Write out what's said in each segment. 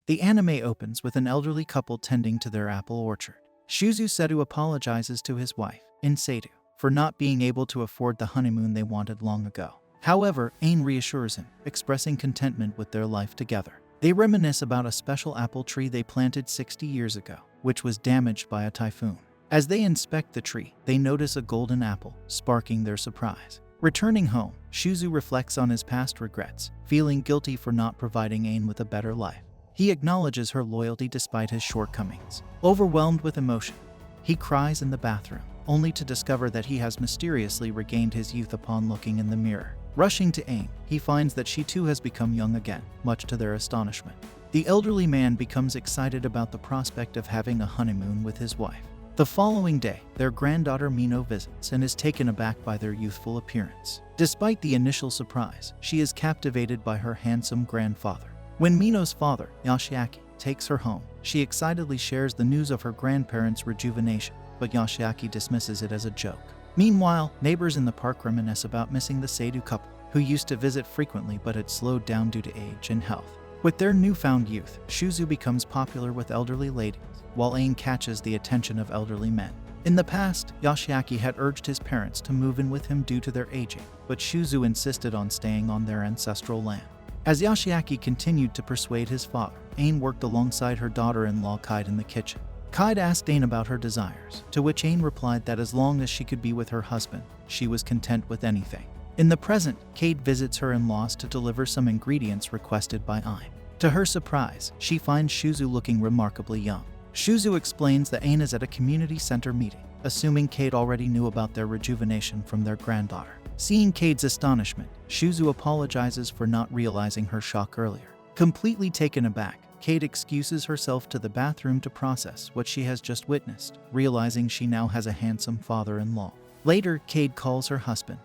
The anime opens with an elderly couple tending to their apple orchard. Shuzu apologizes to his wife, Insetu, for not being able to afford the honeymoon they wanted long ago. However, Ain reassures him, expressing contentment with their life together. They reminisce about a special apple tree they planted 60 years ago, which was damaged by a typhoon. As they inspect the tree, they notice a golden apple, sparking their surprise. Returning home, Shuzu reflects on his past regrets, feeling guilty for not providing Ain with a better life. He acknowledges her loyalty despite his shortcomings. Overwhelmed with emotion, he cries in the bathroom, only to discover that he has mysteriously regained his youth upon looking in the mirror. Rushing to Ain, he finds that she too has become young again, much to their astonishment. The elderly man becomes excited about the prospect of having a honeymoon with his wife. The following day, their granddaughter Mino visits and is taken aback by their youthful appearance. Despite the initial surprise, she is captivated by her handsome grandfather. When Mino's father, Yoshiaki, takes her home, she excitedly shares the news of her grandparents' rejuvenation, but Yoshiaki dismisses it as a joke. Meanwhile, neighbors in the park reminisce about missing the Seidu couple, who used to visit frequently but had slowed down due to age and health. With their newfound youth, Shuzu becomes popular with elderly ladies, while Ain catches the attention of elderly men. In the past, Yoshiaki had urged his parents to move in with him due to their aging, but Shuzu insisted on staying on their ancestral land. As Yoshiaki continued to persuade his father, Ain worked alongside her daughter-in-law Kide in the kitchen. Kide asked Ain about her desires, to which Ain replied that as long as she could be with her husband, she was content with anything. In the present, Kade visits her in-laws to deliver some ingredients requested by Ain. To her surprise, she finds Shuzu looking remarkably young. Shuzu explains that Ain is at a community center meeting, assuming Kade already knew about their rejuvenation from their granddaughter. Seeing Kade's astonishment, Shuzu apologizes for not realizing her shock earlier. Completely taken aback, Kade excuses herself to the bathroom to process what she has just witnessed, realizing she now has a handsome father-in-law. Later, Kade calls her husband,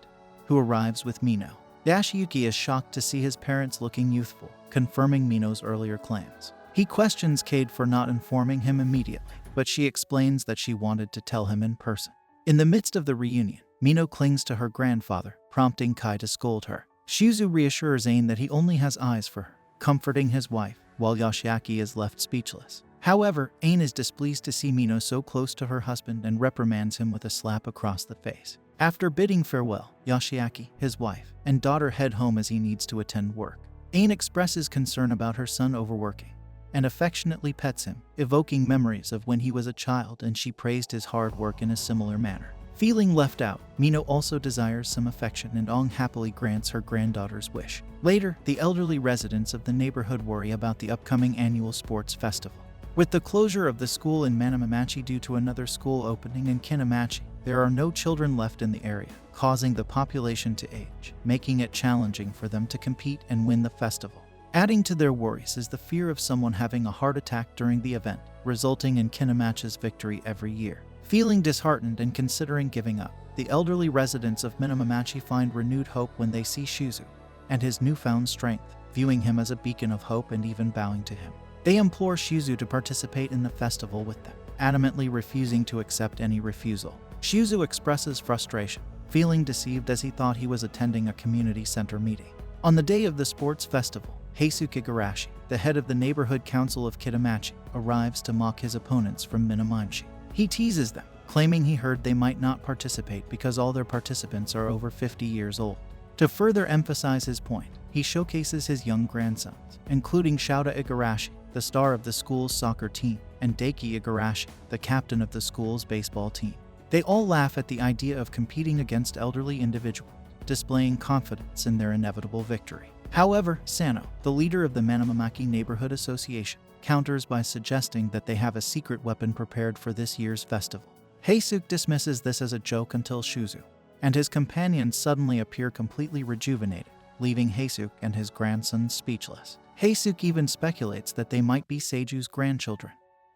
who arrives with Mino. Yashiyuki is shocked to see his parents looking youthful, confirming Mino's earlier claims. He questions Kade for not informing him immediately, but she explains that she wanted to tell him in person. In the midst of the reunion, Mino clings to her grandfather, prompting Kai to scold her. Shuzu reassures Ain that he only has eyes for her, comforting his wife, while Yoshiaki is left speechless. However, Ain is displeased to see Mino so close to her husband and reprimands him with a slap across the face. After bidding farewell, Yoshiaki, his wife, and daughter head home as he needs to attend work. Ain expresses concern about her son overworking, and affectionately pets him, evoking memories of when he was a child and she praised his hard work in a similar manner. Feeling left out, Mino also desires some affection and Ong happily grants her granddaughter's wish. Later, the elderly residents of the neighborhood worry about the upcoming annual sports festival. With the closure of the school in Manamamachi due to another school opening in Kinamachi, there are no children left in the area, causing the population to age, making it challenging for them to compete and win the festival. Adding to their worries is the fear of someone having a heart attack during the event, resulting in Kinamachi's victory every year. Feeling disheartened and considering giving up, the elderly residents of Minamamachi find renewed hope when they see Shuzu and his newfound strength, viewing him as a beacon of hope and even bowing to him. They implore Shuzu to participate in the festival with them, adamantly refusing to accept any refusal. Shuzu expresses frustration, feeling deceived as he thought he was attending a community center meeting. On the day of the sports festival, Heisuke Igarashi, the head of the neighborhood council of Kitamachi, arrives to mock his opponents from Minamachi. He teases them, claiming he heard they might not participate because all their participants are over 50 years old. To further emphasize his point, he showcases his young grandsons, including Shouta Igarashi, the star of the school's soccer team, and Daiki Igarashi, the captain of the school's baseball team. They all laugh at the idea of competing against elderly individuals, displaying confidence in their inevitable victory. However, Sano, the leader of the Manamamaki Neighborhood Association, counters by suggesting that they have a secret weapon prepared for this year's festival. Heisuke dismisses this as a joke until Shuzu and his companions suddenly appear completely rejuvenated, leaving Heisuke and his grandsons speechless. Heisuke even speculates that they might be Seiju's grandchildren,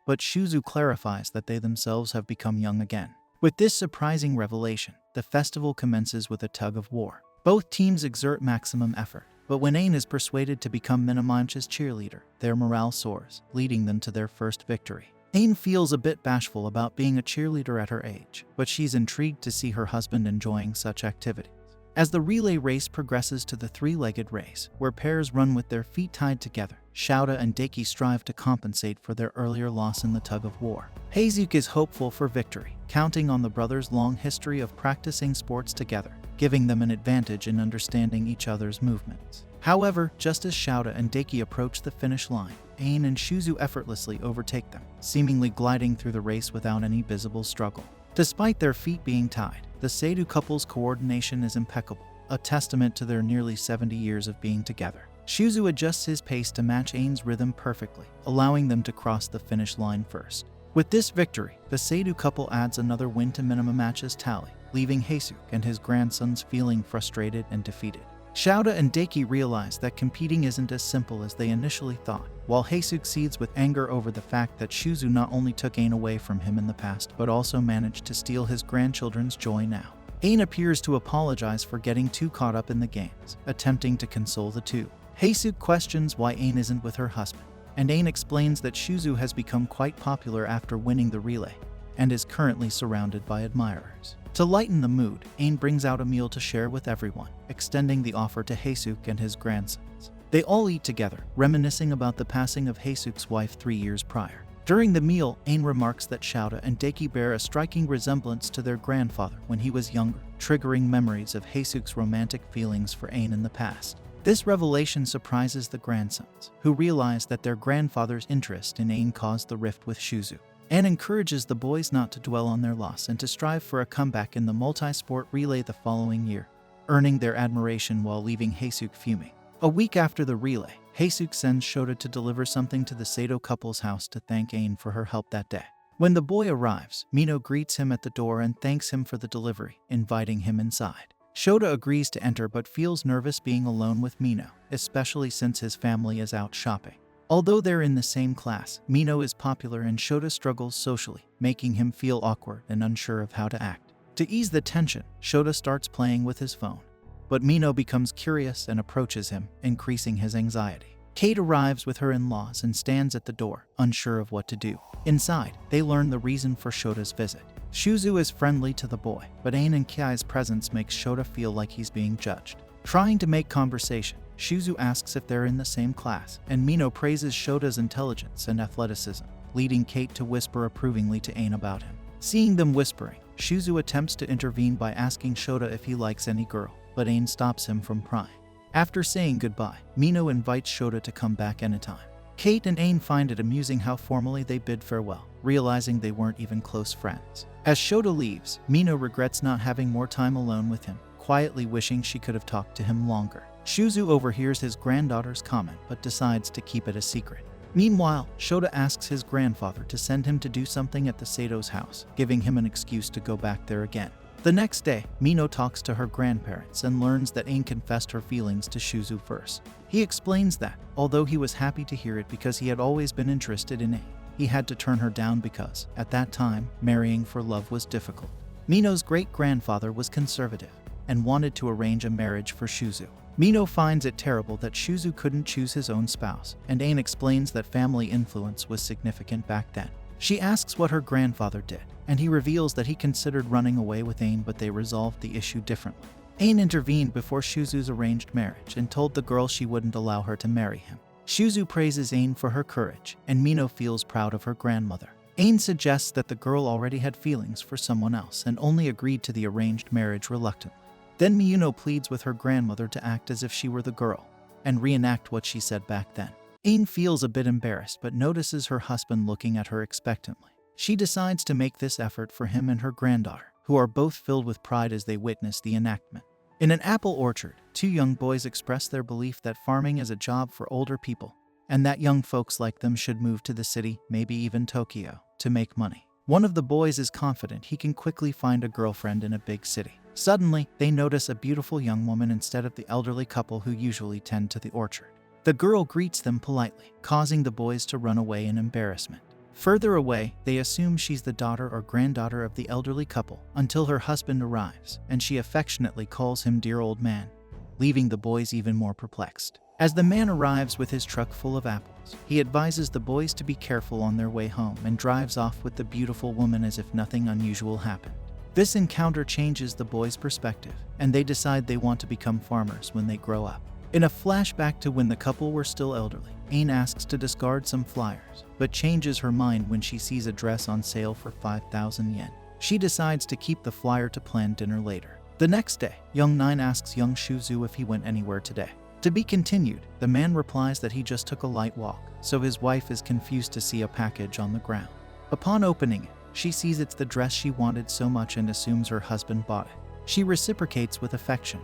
but Shuzu clarifies that they themselves have become young again. With this surprising revelation, the festival commences with a tug of war. Both teams exert maximum effort, but when Ain is persuaded to become Minamachi's cheerleader, their morale soars, leading them to their first victory. Ain feels a bit bashful about being a cheerleader at her age, but she's intrigued to see her husband enjoying such activities. As the relay race progresses to the three-legged race, where pairs run with their feet tied together, Shouta and Deki strive to compensate for their earlier loss in the tug-of-war. Heizuki is hopeful for victory, counting on the brothers' long history of practicing sports together, giving them an advantage in understanding each other's movements. However, just as Shouta and Deki approach the finish line, Ain and Shuzu effortlessly overtake them, seemingly gliding through the race without any visible struggle. Despite their feet being tied, the Seidu couple's coordination is impeccable, a testament to their nearly 70 years of being together. Shuzu adjusts his pace to match Ain's rhythm perfectly, allowing them to cross the finish line first. With this victory, the Seidu couple adds another win to minimum matches tally, leaving Heisuke and his grandsons feeling frustrated and defeated. Shouta and Deki realize that competing isn't as simple as they initially thought, while Heisuke seethes with anger over the fact that Shuzu not only took Ain away from him in the past but also managed to steal his grandchildren's joy now. Ain appears to apologize for getting too caught up in the games, attempting to console the two. Heisuke questions why Ain isn't with her husband, and Ain explains that Shuzu has become quite popular after winning the relay, and is currently surrounded by admirers. To lighten the mood, Ain brings out a meal to share with everyone, extending the offer to Heisuke and his grandsons. They all eat together, reminiscing about the passing of Heisuke's wife 3 years prior. During the meal, Ain remarks that Shouta and Deki bear a striking resemblance to their grandfather when he was younger, triggering memories of Heisuke's romantic feelings for Ain in the past. This revelation surprises the grandsons, who realize that their grandfather's interest in Ain caused the rift with Shuzu, and encourages the boys not to dwell on their loss and to strive for a comeback in the multi-sport relay the following year, earning their admiration while leaving Heisuke fuming. A week after the relay, Heisuke sends Shouta to deliver something to the Seido couple's house to thank Ain for her help that day. When the boy arrives, Mino greets him at the door and thanks him for the delivery, inviting him inside. Shouta agrees to enter but feels nervous being alone with Mino, especially since his family is out shopping. Although they're in the same class, Mino is popular and Shouta struggles socially, making him feel awkward and unsure of how to act. To ease the tension, Shouta starts playing with his phone, but Mino becomes curious and approaches him, increasing his anxiety. Kate arrives with her in-laws and stands at the door, unsure of what to do. Inside, they learn the reason for Shota's visit. Shuzu is friendly to the boy, but Ain and Kiai's presence makes Shouta feel like he's being judged. Trying to make conversation, Shuzu asks if they're in the same class, and Mino praises Shota's intelligence and athleticism, leading Kate to whisper approvingly to Ain about him. Seeing them whispering, Shuzu attempts to intervene by asking Shouta if he likes any girl, but Ain stops him from prying. After saying goodbye, Mino invites Shouta to come back anytime. Kate and Ain find it amusing how formally they bid farewell, realizing they weren't even close friends. As Shouta leaves, Mino regrets not having more time alone with him, quietly wishing she could have talked to him longer. Shuzu overhears his granddaughter's comment but decides to keep it a secret. Meanwhile, Shouta asks his grandfather to send him to do something at the Seido's house, giving him an excuse to go back there again. The next day, Mino talks to her grandparents and learns that Ain confessed her feelings to Shuzu first. He explains that, although he was happy to hear it because he had always been interested in Ain, he had to turn her down because, at that time, marrying for love was difficult. Mino's great-grandfather was conservative and wanted to arrange a marriage for Shuzu. Mino finds it terrible that Shuzu couldn't choose his own spouse, and Ain explains that family influence was significant back then. She asks what her grandfather did, and he reveals that he considered running away with Ain, but they resolved the issue differently. Ain intervened before Shuzu's arranged marriage and told the girl she wouldn't allow her to marry him. Shuzu praises Ain for her courage, and Mino feels proud of her grandmother. Ain suggests that the girl already had feelings for someone else and only agreed to the arranged marriage reluctantly. Then Miyuno pleads with her grandmother to act as if she were the girl, and reenact what she said back then. Ain feels a bit embarrassed but notices her husband looking at her expectantly. She decides to make this effort for him and her granddaughter, who are both filled with pride as they witness the enactment. In an apple orchard, two young boys express their belief that farming is a job for older people, and that young folks like them should move to the city, maybe even Tokyo, to make money. One of the boys is confident he can quickly find a girlfriend in a big city. Suddenly, they notice a beautiful young woman instead of the elderly couple who usually tend to the orchard. The girl greets them politely, causing the boys to run away in embarrassment. Further away, they assume she's the daughter or granddaughter of the elderly couple until her husband arrives, and she affectionately calls him dear old man, leaving the boys even more perplexed. As the man arrives with his truck full of apples, he advises the boys to be careful on their way home and drives off with the beautiful woman as if nothing unusual happened. This encounter changes the boys' perspective, and they decide they want to become farmers when they grow up. In a flashback to when the couple were still elderly, Ain asks to discard some flyers, but changes her mind when she sees a dress on sale for 5,000 yen. She decides to keep the flyer to plan dinner later. The next day, young Nine asks young Shuzu if he went anywhere today. To be continued, the man replies that he just took a light walk, so his wife is confused to see a package on the ground. Upon opening it, she sees it's the dress she wanted so much and assumes her husband bought it. She reciprocates with affection,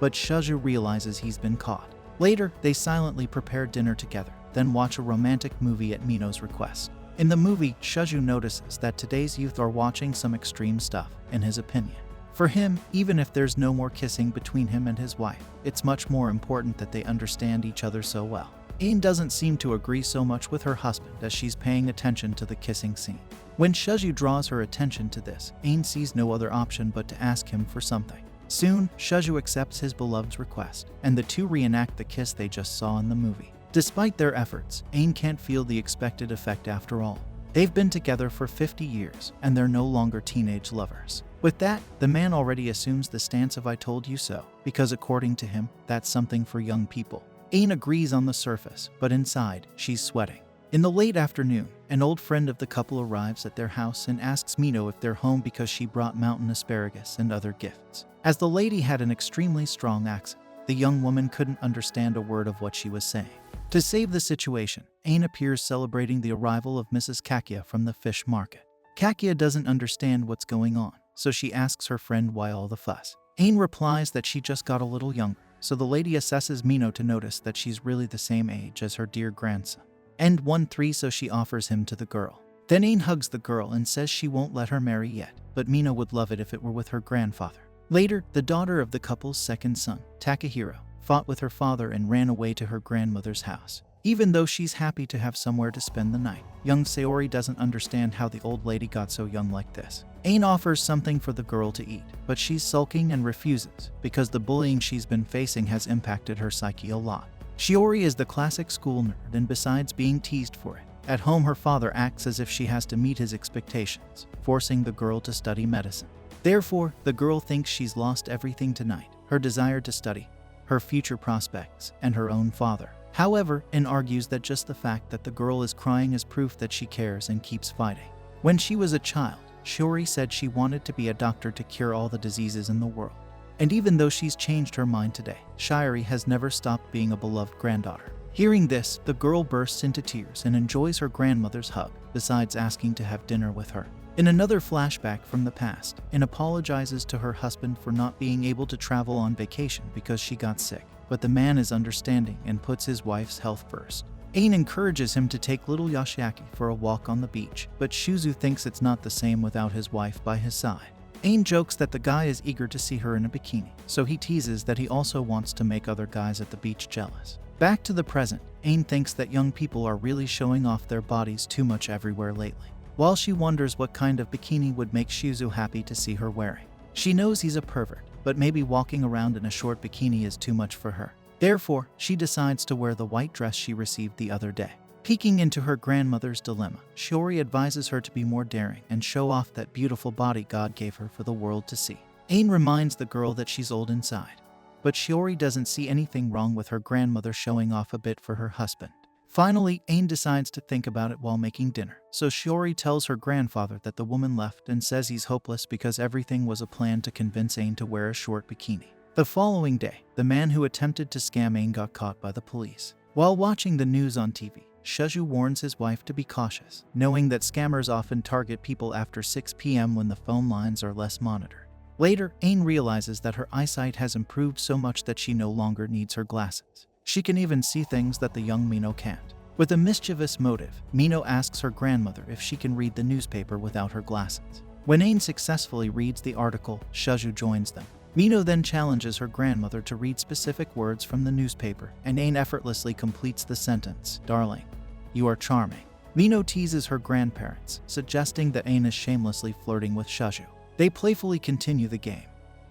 but Shuzu realizes he's been caught. Later, they silently prepare dinner together, then watch a romantic movie at Mino's request. In the movie, Shuzu notices that today's youth are watching some extreme stuff, in his opinion. For him, even if there's no more kissing between him and his wife, it's much more important that they understand each other so well. Ain doesn't seem to agree so much with her husband as she's paying attention to the kissing scene. When Shuzu draws her attention to this, Ain sees no other option but to ask him for something. Soon, Shuzu accepts his beloved's request, and the two reenact the kiss they just saw in the movie. Despite their efforts, Ain can't feel the expected effect after all. They've been together for 50 years, and they're no longer teenage lovers. With that, the man already assumes the stance of "I told you so," because according to him, that's something for young people. Ain agrees on the surface, but inside, she's sweating. In the late afternoon, an old friend of the couple arrives at their house and asks Mino if they're home because she brought mountain asparagus and other gifts. As the lady had an extremely strong accent, the young woman couldn't understand a word of what she was saying. To save the situation, Ain appears celebrating the arrival of Mrs. Kakia from the fish market. Kakia doesn't understand what's going on, so she asks her friend why all the fuss. Ain replies that she just got a little younger, so the lady assesses Mino to notice that she's really the same age as her dear grandson. And 1-3, so she offers him to the girl. Then Ain hugs the girl and says she won't let her marry yet, but Mino would love it if it were with her grandfather. Later, the daughter of the couple's second son, Takahiro, fought with her father and ran away to her grandmother's house. Even though she's happy to have somewhere to spend the night, young Sayori doesn't understand how the old lady got so young like this. Ain offers something for the girl to eat, but she's sulking and refuses because the bullying she's been facing has impacted her psyche a lot. Shiori is the classic school nerd, and besides being teased for it, at home her father acts as if she has to meet his expectations, forcing the girl to study medicine. Therefore, the girl thinks she's lost everything tonight: her desire to study, her future prospects, and her own father. However, Ain argues that just the fact that the girl is crying is proof that she cares and keeps fighting. When she was a child, Shiori said she wanted to be a doctor to cure all the diseases in the world. And even though she's changed her mind today, Shiori has never stopped being a beloved granddaughter. Hearing this, the girl bursts into tears and enjoys her grandmother's hug, besides asking to have dinner with her. In another flashback from the past, Ain apologizes to her husband for not being able to travel on vacation because she got sick, but the man is understanding and puts his wife's health first. Ain encourages him to take little Yoshiaki for a walk on the beach, but Shuzu thinks it's not the same without his wife by his side. Ain jokes that the guy is eager to see her in a bikini, so he teases that he also wants to make other guys at the beach jealous. Back to the present, Ain thinks that young people are really showing off their bodies too much everywhere lately. While she wonders what kind of bikini would make Shuzu happy to see her wearing. She knows he's a pervert, but maybe walking around in a short bikini is too much for her. Therefore, she decides to wear the white dress she received the other day. Peeking into her grandmother's dilemma, Shiori advises her to be more daring and show off that beautiful body God gave her for the world to see. Ain reminds the girl that she's old inside, but Shiori doesn't see anything wrong with her grandmother showing off a bit for her husband. Finally, Ain decides to think about it while making dinner, so Shiori tells her grandfather that the woman left and says he's hopeless because everything was a plan to convince Ain to wear a short bikini. The following day, the man who attempted to scam Ain got caught by the police. While watching the news on TV, Shuzu warns his wife to be cautious, knowing that scammers often target people after 6 p.m. when the phone lines are less monitored. Later, Ain realizes that her eyesight has improved so much that she no longer needs her glasses. She can even see things that the young Mino can't. With a mischievous motive, Mino asks her grandmother if she can read the newspaper without her glasses. When Ain successfully reads the article, Shuzu joins them. Mino then challenges her grandmother to read specific words from the newspaper, and Ain effortlessly completes the sentence, "Darling, you are charming." Mino teases her grandparents, suggesting that Ain is shamelessly flirting with Shuzu. They playfully continue the game,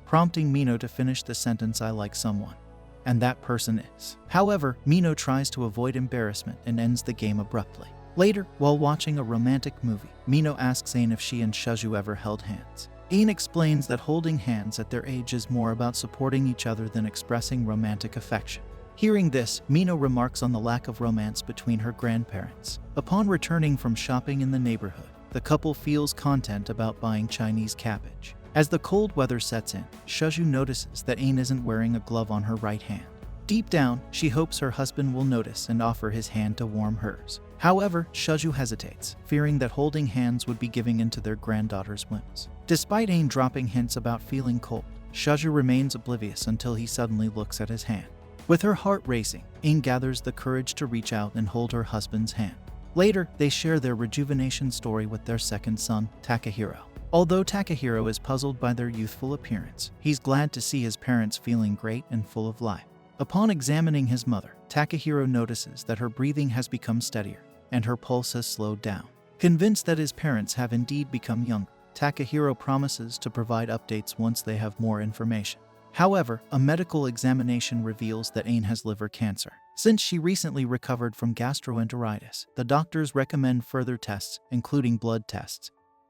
prompting Mino to finish the sentence, "I like someone, and that person is." However, Mino tries to avoid embarrassment and ends the game abruptly. Later, while watching a romantic movie, Mino asks Ain if she and Shuzu ever held hands. Ain explains that holding hands at their age is more about supporting each other than expressing romantic affection. Hearing this, Mino remarks on the lack of romance between her grandparents. Upon returning from shopping in the neighborhood, the couple feels content about buying Chinese cabbage. As the cold weather sets in, Shuzhu notices that Ain isn't wearing a glove on her right hand. Deep down, she hopes her husband will notice and offer his hand to warm hers. However, Shuzhu hesitates, fearing that holding hands would be giving in to their granddaughter's whims. Despite Ain dropping hints about feeling cold, Shuzhu remains oblivious until he suddenly looks at his hand. With her heart racing, Ain gathers the courage to reach out and hold her husband's hand. Later, they share their rejuvenation story with their second son, Takahiro. Although Takahiro is puzzled by their youthful appearance, he's glad to see his parents feeling great and full of life. Upon examining his mother, Takahiro notices that her breathing has become steadier, and her pulse has slowed down. Convinced that his parents have indeed become younger, Takahiro promises to provide updates once they have more information. However, a medical examination reveals that Ain has liver cancer. Since she recently recovered from gastroenteritis, the doctors recommend further tests, including blood tests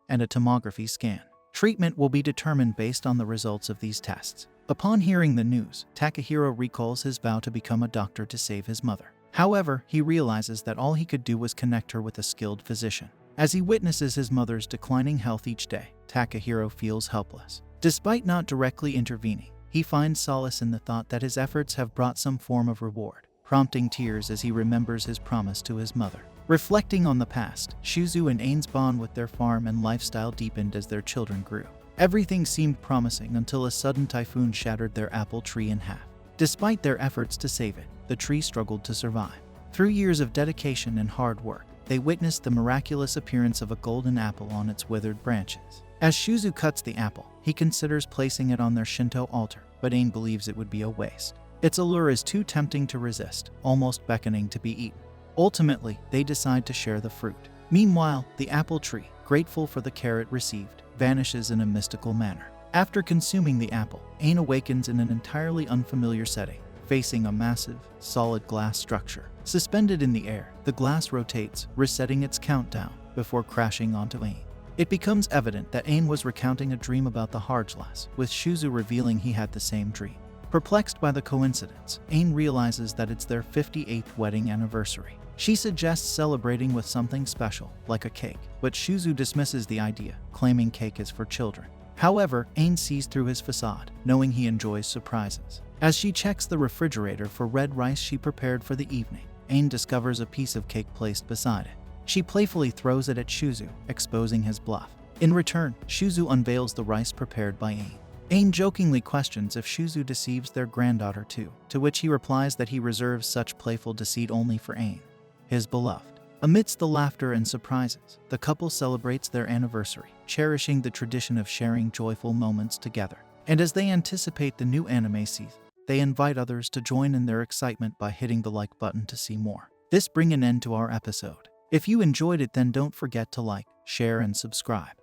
and a tomography scan. Treatment will be determined based on the results of these tests. Upon hearing the news, Takahiro recalls his vow to become a doctor to save his mother. However, he realizes that all he could do was connect her with a skilled physician. As he witnesses his mother's declining health each day, Takahiro feels helpless. Despite not directly intervening, he finds solace in the thought that his efforts have brought some form of reward, prompting tears as he remembers his promise to his mother. Reflecting on the past, Shuzhu and Ain's bond with their farm and lifestyle deepened as their children grew. Everything seemed promising until a sudden typhoon shattered their apple tree in half. Despite their efforts to save it, the tree struggled to survive. Through years of dedication and hard work, they witnessed the miraculous appearance of a golden apple on its withered branches. As Shuzhu cuts the apple, he considers placing it on their Shinto altar, but Ain believes it would be a waste. Its allure is too tempting to resist, almost beckoning to be eaten. Ultimately, they decide to share the fruit. Meanwhile, the apple tree, grateful for the carrot received, vanishes in a mystical manner. After consuming the apple, Ain awakens in an entirely unfamiliar setting, facing a massive, solid glass structure. Suspended in the air, the glass rotates, resetting its countdown before crashing onto Ain. It becomes evident that Ain was recounting a dream about the Harjlas, with Shuzhu revealing he had the same dream. Perplexed by the coincidence, Ain realizes that it's their 58th wedding anniversary. She suggests celebrating with something special, like a cake, but Shuzhu dismisses the idea, claiming cake is for children. However, Ain sees through his facade, knowing he enjoys surprises. As she checks the refrigerator for red rice she prepared for the evening, Ain discovers a piece of cake placed beside it. She playfully throws it at Shuzhu, exposing his bluff. In return, Shuzhu unveils the rice prepared by Ain. Ain jokingly questions if Shuzhu deceives their granddaughter too, to which he replies that he reserves such playful deceit only for Ain, his beloved. Amidst the laughter and surprises, the couple celebrates their anniversary, cherishing the tradition of sharing joyful moments together. And as they anticipate the new anime season, they invite others to join in their excitement by hitting the like button to see more. This brings an end to our episode. If you enjoyed it, then don't forget to like, share, and subscribe.